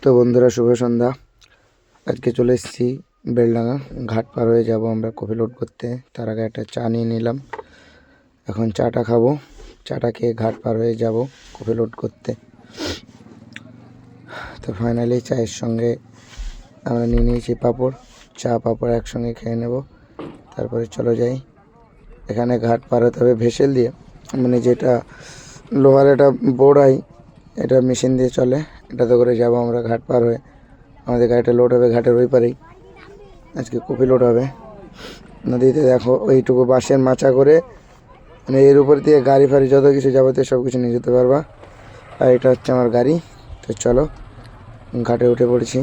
তো বন্ধুরা, শুভ সন্ধ্যা। আজকে চলে এসেছি বেলডাঙা। ঘাট পার হয়ে যাব আমরা কফি লোড করতে। তার আগে একটা চা নিয়ে নিলাম। এখন চাটা খাবো। চাটা খেয়ে ঘাট পার হয়ে যাব কফি লোড করতে। তো ফাইনালি চায়ের সঙ্গে আমরা নিয়ে নিয়েছি পাঁপড়। চা পাঁপড় একসঙ্গে খেয়ে নেব, তারপরে চলে যাই। এখানে ঘাট পার হতে হবে ভেসেল দিয়ে, মানে যেটা লোহার একটা বোড়াই, এটা মেশিন দিয়ে চলে। এটাতে করে যাব আমরা ঘাট পার হয়ে। আমাদের গাড়িটা লোড হবে ঘাটের ওই পারেই। আজকে কপি লোড হবে নদীতে। দেখো ওইটুকু বাঁশের মাচা করে, মানে এর উপর দিয়ে গাড়ি ফাড়ি যত কিছু যাবতীয় সব কিছু নিয়ে যেতে পারবা। আর এটা হচ্ছে আমার গাড়ি। তো চলো, ঘাটে উঠে পড়েছি।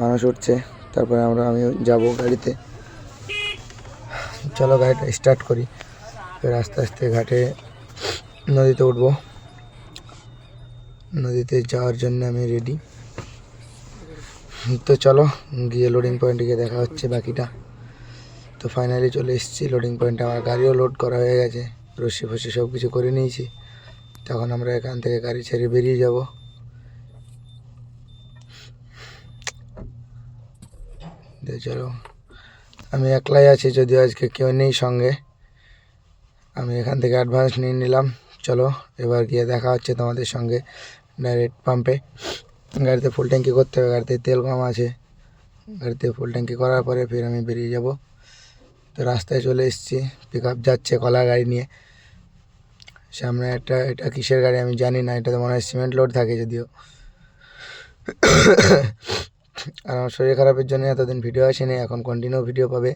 মানুষ উঠছে, তারপরে আমি যাব গাড়িতে। চলো গাড়িটা স্টার্ট করি। ফের আস্তে আস্তে ঘাটে নদীতে উঠবো। নদীতে যাওয়ার জন্য আমি রেডি। তো চলো গিয়ে লোডিং পয়েন্টে গিয়ে দেখা হচ্ছে বাকিটা। তো ফাইনালি চলে এসেছি লোডিং পয়েন্টে। আমার গাড়িও লোড করা হয়ে গেছে, রশ্মি ফসি সব কিছু করে নিয়েছি। তখন আমরা এখান থেকে গাড়ি ছেড়ে বেরিয়ে যাব। চলো, আমি একলাই আছি, যদিও আজকে কেউ নেই সঙ্গে। আমি এখান থেকে অ্যাডভান্স নিয়ে নিলাম। চলো এবার গিয়ে দেখা হচ্ছে তোমাদের সঙ্গে ডাইরেক্ট পাম্পে। গাড়িতে ফুল ট্যাঙ্কি করতে হবে, গাড়িতে তেল কম আছে। গাড়িতে ফুল ট্যাঙ্কি করার পরে ফির আমি বেরিয়ে যাব। তো রাস্তায় চলে এসেছি, পিক আপ যাচ্ছে কলা গাড়ি নিয়ে। সামনে এটা কিসের গাড়ি আমি জানি না, এটাতে মনে হয় সিমেন্ট লোড থাকে যদিও। আর আমার শরীর খারাপের জন্য এতদিন ভিডিও আসেনি, এখন কন্টিনিউ ভিডিও পাবে।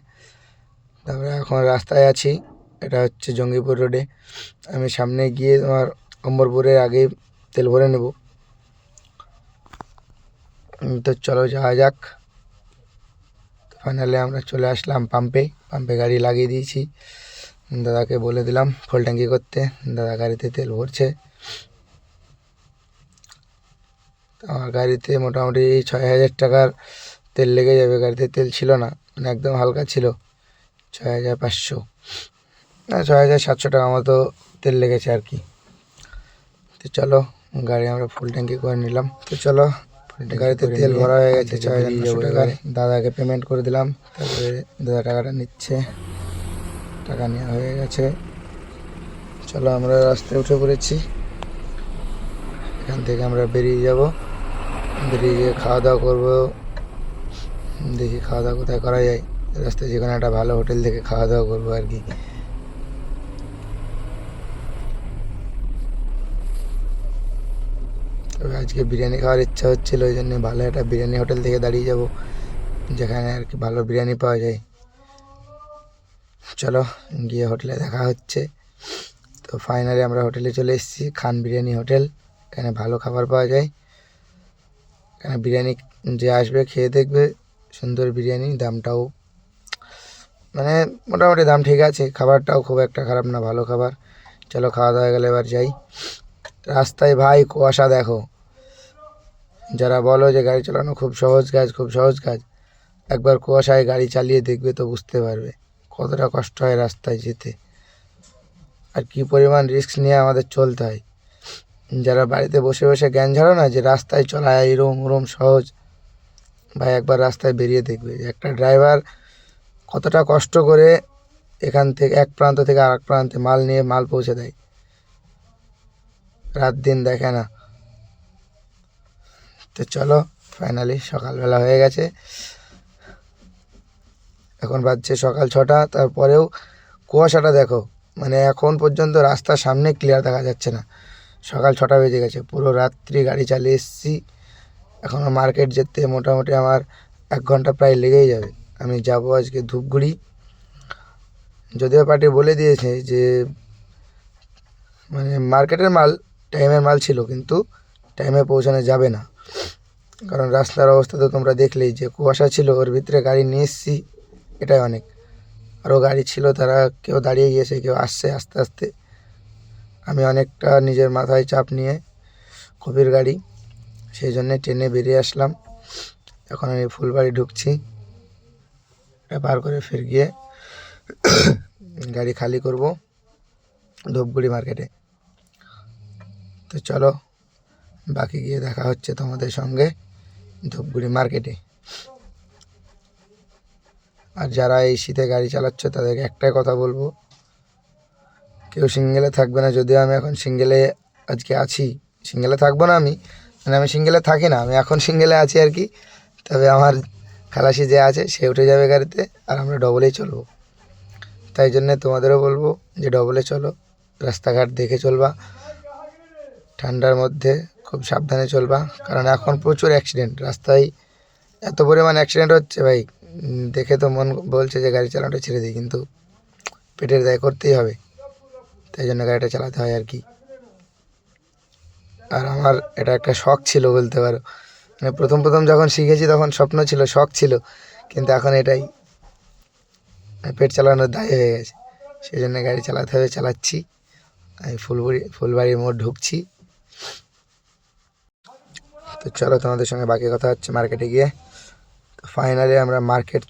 তারপরে এখন রাস্তায় আছি, এটা হচ্ছে জঙ্গিপুর রোডে। আমি সামনে গিয়ে তোমার অম্বরপুরের আগে তেল ভরে নেব। তো চলো যাওয়া যাক। ফাইনালি আমরা চলে আসলাম পাম্পে। পাম্পে গাড়ি লাগিয়ে দিয়েছি। দাদাকে বলে দিলাম ফুল ট্যাঙ্কি করতে। দাদা গাড়িতে তেল ভরছে। আমার গাড়িতে মোটামুটি 6,000 টাকার তেল লেগে যাবে। গাড়িতে তেল ছিল না, মানে একদম হালকা ছিল। 6,500 না 6,700 টাকা মতো তেল লেগেছে আর কি। তো চলো গাড়ি আমরা ফুল ট্যাঙ্কি করে নিলাম। তো চলো, গাড়িতে তেল ভরা হয়ে গেছে 6,900 টাকার। দাদাকে পেমেন্ট করে দিলাম। তারপরে দাদা টাকাটা নিচ্ছে। টাকা নেওয়া হয়ে গেছে। চলো আমরা রাস্তায় উঠে পড়েছি। এখান থেকে আমরা বেরিয়ে যাব। বেরিয়ে গিয়ে খাওয়া দাওয়া করবো। দেখি খাওয়া দাওয়া কোথায় করা যায়। রাস্তায় যেখানে একটা ভালো হোটেল থেকে খাওয়া দাওয়া করবো আর কি। তবে আজকে বিরিয়ানি খাওয়ার ইচ্ছা হচ্ছিল, ওই জন্য ভালো একটা বিরিয়ানি হোটেল থেকে দাঁড়িয়ে যাব, যেখানে আর কি ভালো বিরিয়ানি পাওয়া যায়। চলো গিয়ে হোটেলে দেখা হচ্ছে। তো ফাইনালি আমরা হোটেলে চলে এসেছি, খান বিরিয়ানি হোটেল। এখানে ভালো খাবার পাওয়া যায়। এখানে বিরিয়ানি যে আসবে খেয়ে দেখবে, সুন্দর বিরিয়ানি। দামটাও মানে মোটামুটি দাম ঠিক আছে, খাবারটাও খুব একটা খারাপ না, ভালো খাবার। চলো খাওয়া দাওয়া গেলে এবার যাই। রাস্তায় ভাই কুয়াশা দেখো। যারা বলো যে গাড়ি চালানো খুব সহজ কাজ, খুব সহজ কাজ, একবার কুয়াশায় গাড়ি চালিয়ে দেখবে তো বুঝতে পারবে কতটা কষ্ট হয় রাস্তায় যেতে, আর কি পরিমাণ রিস্ক নিয়ে আমাদের চলতে হয়। যারা বাড়িতে বসে বসে জ্ঞান ঝাড়ো না যে রাস্তায় চলা এরম ওরম সহজ, ভাই একবার রাস্তায় বেরিয়ে দেখবে যে একটা ড্রাইভার কতটা কষ্ট করে এখান থেকে এক প্রান্ত থেকে আরেক প্রান্তে মাল নিয়ে মাল পৌঁছে দেয়, রাত দিন দেখে না। তো চলো ফাইনালি সকালবেলা হয়ে গেছে। এখন বাজছে সকাল 6টা। তারপরেও কুয়াশাটা দেখো, মানে এখন পর্যন্ত রাস্তার সামনে ক্লিয়ার দেখা যাচ্ছে না। সকাল 6টা বেজে গেছে, পুরো রাত্রি গাড়ি চালিয়ে এসেছি। এখনও মার্কেট যেতে মোটামুটি আমার 1 ঘন্টা প্রায় লেগেই যাবে। আমি যাব আজকে ধূপগুড়ি। যদিও পার্টি বলে দিয়েছে যে মানে মার্কেটের মাল টাইমের মাল ছিল, কিন্তু টাইমে পৌঁছানো যাবে না, কারণ রাস্তার অবস্থা তো তোমরা দেখলেই, যে কুয়াশা ছিল ওর ভিতরে গাড়ি নিয়ে এসেছি, এটাই অনেক। আরও গাড়ি ছিল, তারা কেউ দাঁড়িয়ে গিয়েছে, কেউ আসছে আস্তে আস্তে। আমি অনেকটা নিজের মাথায় চাপ নিয়ে কবির গাড়ি, সেই জন্যে ট্রেনে বেরিয়ে আসলাম। এখন আমি ফুলবাড়ি ঢুকছি। এটা পার করে ফির গিয়ে গাড়ি খালি করব ধূপগুড়ি মার্কেটে। তো চলো বাকি গিয়ে দেখা হচ্ছে তোমাদের সঙ্গে ধূপগুড়ি মার্কেটে। আর যারা এই শীতে গাড়ি চালাচ্ছ তাদেরকে একটাই কথা বলবো, কেউ সিঙ্গেলে থাকবে না। যদিও আমি এখন সিঙ্গেলে আজকে আছি, সিঙ্গেলে থাকবো না আমি, মানে আমি সিঙ্গেলে থাকি না, আমি এখন সিঙ্গেলে আছি আর কি। তবে আমার খালাসি যে আছে সে উঠে যাবে গাড়িতে, আর আমরা ডবলেই চলবো। তাই জন্যে তোমাদেরও বলবো যে ডবলে চলো, রাস্তাঘাট দেখে চলবা, ঠান্ডার মধ্যে খুব সাবধানে চলবা, কারণ এখন প্রচুর অ্যাক্সিডেন্ট রাস্তায়, এত পরিমাণ অ্যাক্সিডেন্ট হচ্ছে ভাই, দেখে তো মন বলছে যে গাড়ি চালানোটা ছেড়ে দিই, কিন্তু পেটের দায় করতেই হবে, তাই জন্য গাড়িটা চালাতে হয় আর কি। আর আমার এটা একটা শখ ছিল বলতে পারো, মানে প্রথম প্রথম যখন শিখেছি তখন স্বপ্ন ছিল, শখ ছিল, কিন্তু এখন এটাই পেট চালানোর দায় হয়ে গেছে, সেই জন্য গাড়ি চালাতে হবে, চালাচ্ছি। আমি ফুলবাড়ি মোড় ঢুকছি। তো চলো তোমাদের সঙ্গে বাকি কথা হচ্ছে মার্কেটে গিয়ে। তো ফাইনালি আমরা মার্কেট